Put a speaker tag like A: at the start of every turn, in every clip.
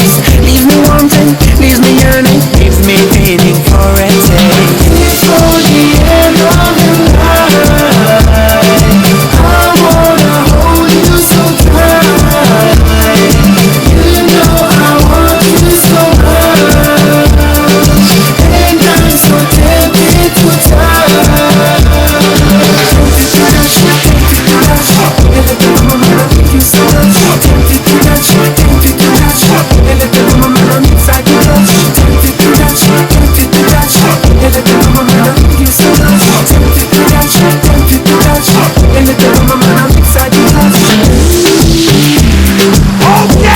A: place. Leaves me wanting, leaves me yearning, leaves me waiting for a day. Before the end of the night, I wanna hold you so tight. You know I want you so much, and I'm so tempted to die. Tempted to touch, tempted to touch, and the devil my man, I think you so much. Tempted to touch, tempted to touch, and the devil my man, I'm inside you touch. Tempted to touch, tempted to touch, and the devil my man, I think you so much. Tempted to touch, tempted to touch, and the devil my man, I'm inside you touch. Okay! To all the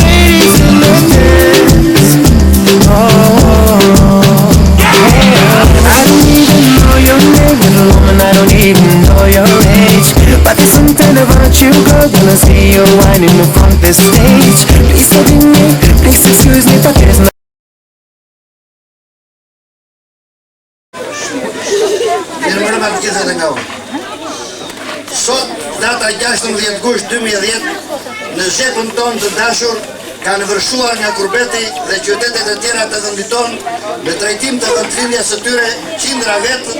A: ladies in the dance, oh, yeah. I don't even know your name, little woman, I don't even know your age. But there's something about you, girl, when I see you whining in front of the stage. Please forgive me, please excuse me, but there's no.
B: Sot, data 16 gusht 2010, në zhepën tonë të dashur, kanë vërshuar nga Kurbeti dhe qytetet e tjera të vendit tonë në trajtim të vendlindjes së tyre qindra vetë,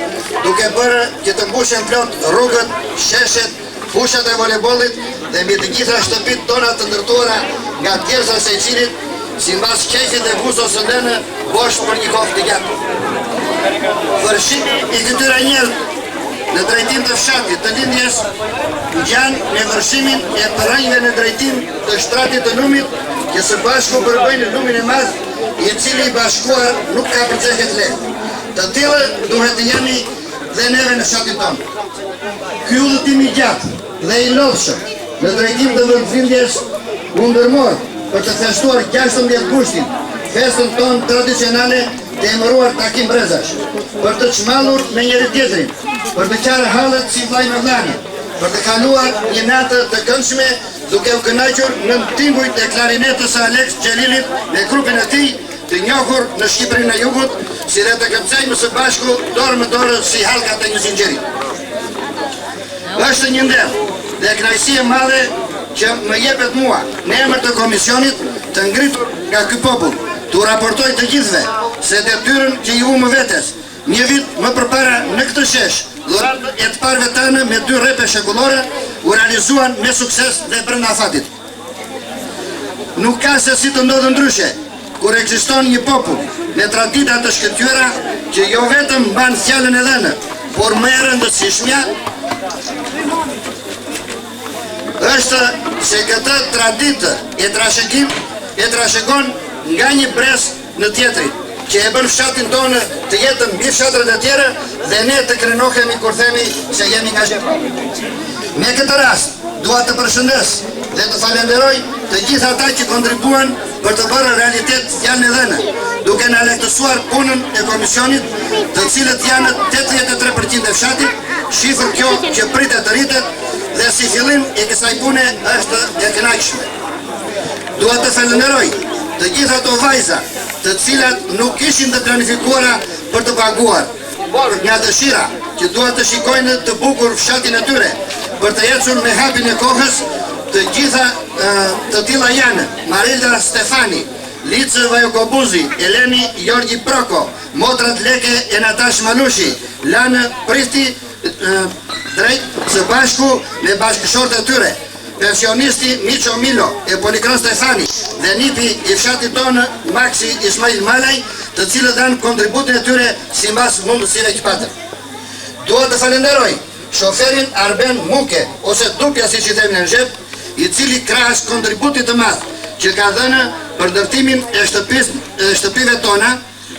B: duke bërë që të mbushen plot rrugët, sheshet, fushat e voleybollit dhe mbi të gjitha shtëpit tona të ndërtuara nga tjerësa secili, simbas qeqit dhe busos së lënë bosh për një kohë të gjatë. Vërshimi i këtyre njerëzve në drejtim të fshatit të lindjes ngjan me vërshimin e përrënjve në drejtim të shtratit të numit që së bashku përbëjnë numin e madh i cili i bashkuar nuk ka përcehet lehtë. Të tillë duhet të jemi dhe neve në fshatin tonë. Ky udhëtim i gjatë dhe i lodhshëm në drejtim të vendlindjes u ndërmor për të festuar 16 gushtin, festën tonë tradicionale të emëruar Takim Brezash, për të çmallur me njëri tjetrin, për të qarë hallet si vllai me vllanin, për të kaluar një natë të këndshme duke u kënaqur në tingujt e klarinetës së Alex Xhelilit me grupin e tij të njohur në Shqipërinë e Jugut, si dhe të këpcejmë së bashku dorë me dorë si hallkat e një zinxhiri. Është një nder dhe kënaqësi e madhe që më jepet mua në emër të komisionit të ngritur nga ky popull, t'u raportoj të gjithve se detyrën që i më vetes një vit më përpara në këtë shesh, dhuratën e të parëve tanë me 2 rrepe shekullore u realizuan me sukses dhe brenda afatit. Nuk ka se si të ndodhë ndryshe, kur ekziston një popull me tradita të shkëlqyera që jo vetëm mban fjalën e dhënë, por më e rëndësishmja është se këtë traditë e trashëgon nga një brez në tjetrin, që e bën fshatin tonë të jetën mbi fshatrat e tjera dhe ne të krenohemi kur themi se jemi nga Shqipëria. Me këtë rast, dua të përshëndes dhe të falenderoj të gjithë ata që kontribuan për të bërë realitet fjalën e dhënë, duke na lehtësuar punën e komisionit, të cilët janë 83% e fshatit, shifër kjo që pritet të rritet dhe si fillim e kësaj pune është e kënaqshme. Dua të falenderoj të gjitha ato vajza të cilat nuk ishin të planifikuara për të paguar, por nga dëshira që duan të shikojnë të bukur fshatin e tyre, për të ecur me hapin e kohës, të gjitha të tilla janë Marilda Stefani, Licë Vajokobuzi, Eleni Jorgji Proko, motrat Leke e Natash Malushi, Lanë Pristi drejt së bashku me bashkëshorët e tyre, pensionisti Miqo Milo e Polikron Stefani dhe nipi i fshatit tonë Maksi Ismail Malaj, të cilët dhanë kontributin e tyre simbas mundësive që patën. Dua të falenderoj shoferin Arben Muke, ose Dupja si që themi në Zhep, i cili krahas kontributit të madh që ka dhënë për ndërtimin e shtëpive tona,